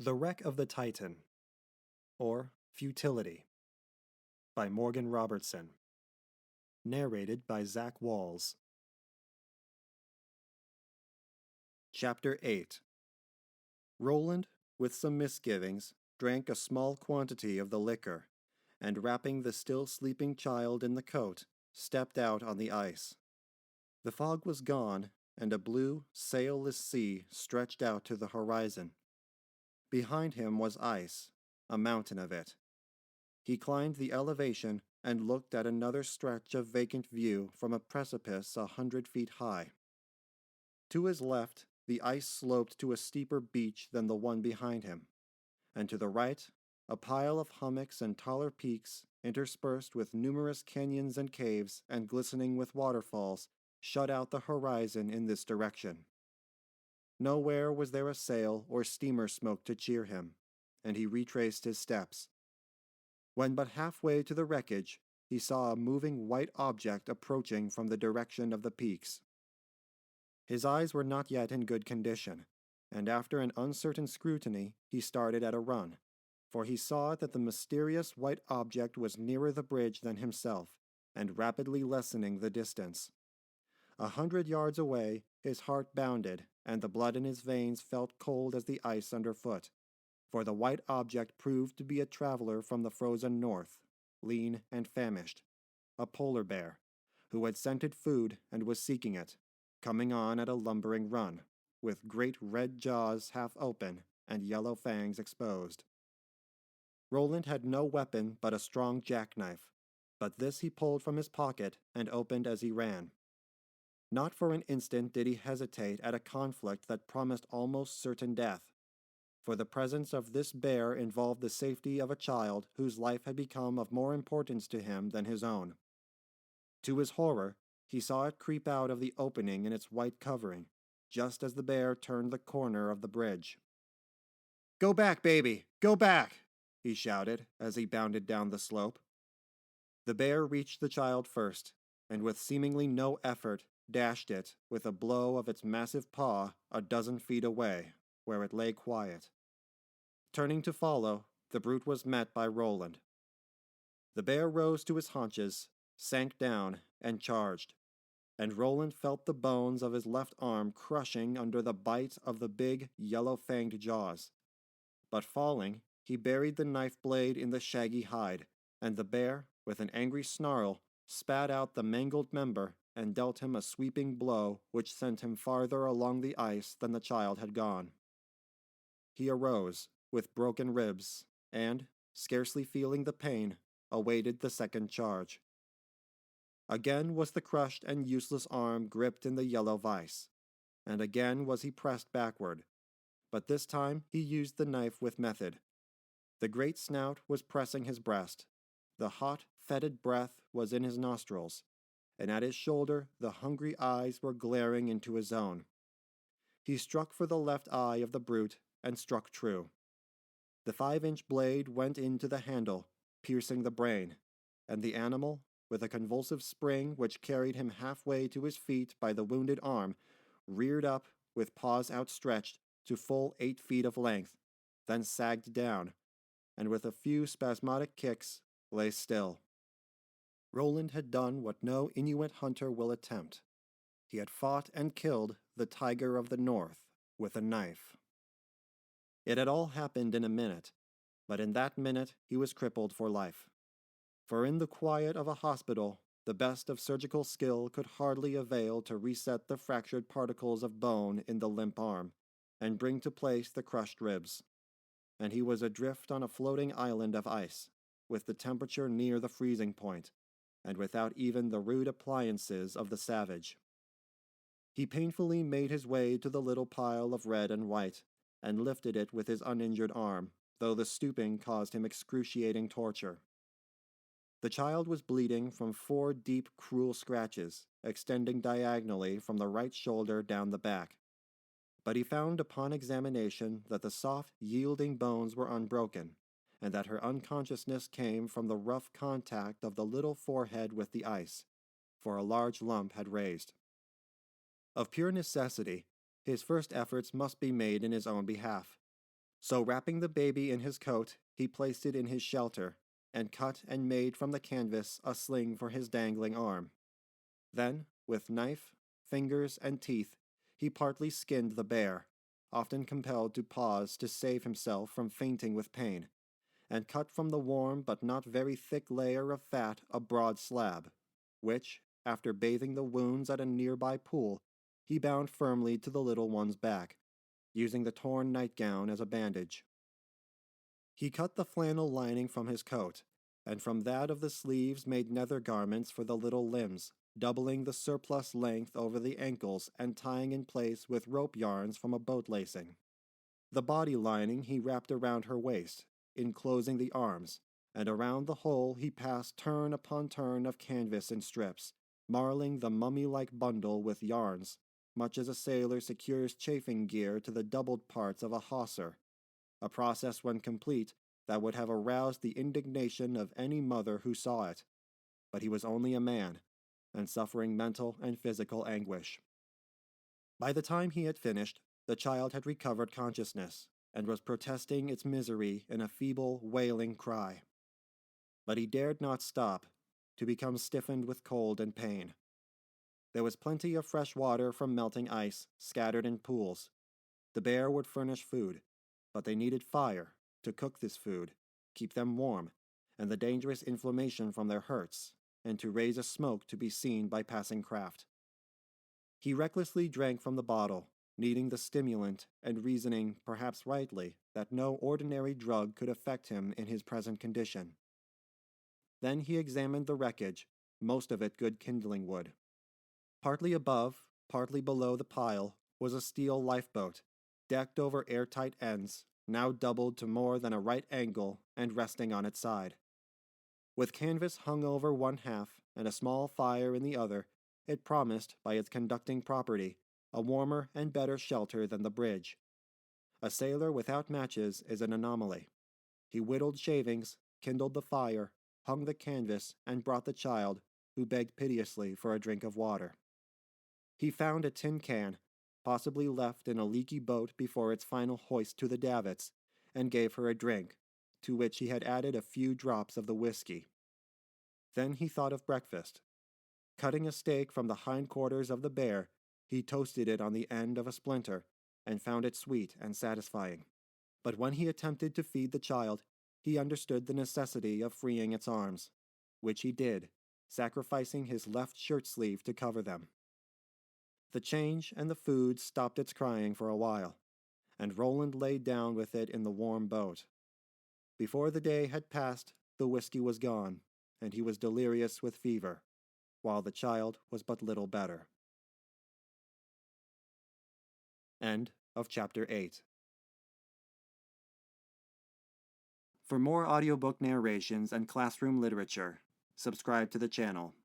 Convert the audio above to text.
The Wreck of the Titan, or Futility, by Morgan Robertson. Narrated by Zach Walz. Chapter 8. Rowland, with some misgivings, drank a small quantity of the liquor, and wrapping the still sleeping child in the coat, stepped out on the ice. The fog was gone, and a blue, sailless sea stretched out to the horizon. Behind him was ice, a mountain of it. He climbed the elevation and looked at another stretch of vacant view from a precipice 100 feet high. To his left, the ice sloped to a steeper beach than the one behind him, and to the right, a pile of hummocks and taller peaks, interspersed with numerous canyons and caves and glistening with waterfalls, shut out the horizon in this direction. Nowhere was there a sail or steamer smoke to cheer him, and he retraced his steps. When but halfway to the wreckage, he saw a moving white object approaching from the direction of the peaks. His eyes were not yet in good condition, and after an uncertain scrutiny, he started at a run, for he saw that the mysterious white object was nearer the bridge than himself, and rapidly lessening the distance. 100 yards away, his heart bounded, and the blood in his veins felt cold as the ice underfoot, for the white object proved to be a traveler from the frozen north, lean and famished, a polar bear, who had scented food and was seeking it, coming on at a lumbering run, with great red jaws half open and yellow fangs exposed. Rowland had no weapon but a strong jackknife, but this he pulled from his pocket and opened as he ran. Not for an instant did he hesitate at a conflict that promised almost certain death, for the presence of this bear involved the safety of a child whose life had become of more importance to him than his own. To his horror, he saw it creep out of the opening in its white covering, just as the bear turned the corner of the bridge. "Go back, baby! Go back!" he shouted as he bounded down the slope. The bear reached the child first, and with seemingly no effort, dashed it with a blow of its massive paw a dozen feet away, where it lay quiet. Turning to follow, the brute was met by Rowland. The bear rose to his haunches, sank down, and charged, and Rowland felt the bones of his left arm crushing under the bite of the big, yellow-fanged jaws. But falling, he buried the knife blade in the shaggy hide, and the bear, with an angry snarl, spat out the mangled member and dealt him a sweeping blow which sent him farther along the ice than the child had gone. He arose, with broken ribs, and, scarcely feeling the pain, awaited the second charge. Again was the crushed and useless arm gripped in the yellow vice, and again was he pressed backward, but this time he used the knife with method. The great snout was pressing his breast, the hot, fetid breath was in his nostrils, and at his shoulder the hungry eyes were glaring into his own. He struck for the left eye of the brute and struck true. The 5-inch blade went into the handle, piercing the brain, and the animal, with a convulsive spring which carried him halfway to his feet by the wounded arm, reared up with paws outstretched to full 8 feet of length, then sagged down, and with a few spasmodic kicks lay still. Rowland had done what no Inuit hunter will attempt. He had fought and killed the tiger of the north with a knife. It had all happened in a minute, but in that minute he was crippled for life. For in the quiet of a hospital, the best of surgical skill could hardly avail to reset the fractured particles of bone in the limp arm, and bring to place the crushed ribs. And he was adrift on a floating island of ice, with the temperature near the freezing point, and without even the rude appliances of the savage. He painfully made his way to the little pile of red and white, and lifted it with his uninjured arm, though the stooping caused him excruciating torture. The child was bleeding from 4 deep, cruel scratches, extending diagonally from the right shoulder down the back. But he found upon examination that the soft, yielding bones were unbroken, and that her unconsciousness came from the rough contact of the little forehead with the ice, for a large lump had raised. Of pure necessity, his first efforts must be made in his own behalf, So wrapping the baby in his coat, he placed it in his shelter, and cut and made from the canvas a sling for his dangling arm. Then, with knife, fingers, and teeth, he partly skinned the bear, often compelled to pause to save himself from fainting with pain, and cut from the warm but not very thick layer of fat a broad slab, which, after bathing the wounds at a nearby pool, he bound firmly to the little one's back, using the torn nightgown as a bandage. He cut the flannel lining from his coat, and from that of the sleeves made nether garments for the little limbs, doubling the surplus length over the ankles and tying in place with rope yarns from a boat lacing. The body lining he wrapped around her waist, enclosing the arms, and around the whole he passed turn upon turn of canvas in strips, marling the mummy-like bundle with yarns, much as a sailor secures chafing gear to the doubled parts of a hawser, a process when complete that would have aroused the indignation of any mother who saw it. But he was only a man, and suffering mental and physical anguish. By the time he had finished, the child had recovered consciousness, and was protesting its misery in a feeble, wailing cry. But he dared not stop, to become stiffened with cold and pain. There was plenty of fresh water from melting ice, scattered in pools. The bear would furnish food, but they needed fire to cook this food, keep them warm, and the dangerous inflammation from their hurts, and to raise a smoke to be seen by passing craft. He recklessly drank from the bottle, needing the stimulant and reasoning, perhaps rightly, that no ordinary drug could affect him in his present condition. Then he examined the wreckage, most of it good kindling wood. Partly above, partly below the pile, was a steel lifeboat, decked over airtight ends, now doubled to more than a right angle and resting on its side. With canvas hung over one half and a small fire in the other, it promised, by its conducting property, a warmer and better shelter than the bridge. A sailor without matches is an anomaly. He whittled shavings, kindled the fire, hung the canvas, and brought the child, who begged piteously for a drink of water. He found a tin can, possibly left in a leaky boat before its final hoist to the davits, and gave her a drink, to which he had added a few drops of the whiskey. Then he thought of breakfast. Cutting a steak from the hindquarters of the bear, he toasted it on the end of a splinter, and found it sweet and satisfying. But when he attempted to feed the child, he understood the necessity of freeing its arms, which he did, sacrificing his left shirt sleeve to cover them. The change and the food stopped its crying for a while, and Rowland lay down with it in the warm boat. Before the day had passed, the whiskey was gone, and he was delirious with fever, while the child was but little better. End of Chapter 8. For more audiobook narrations and classroom literature, subscribe to the channel.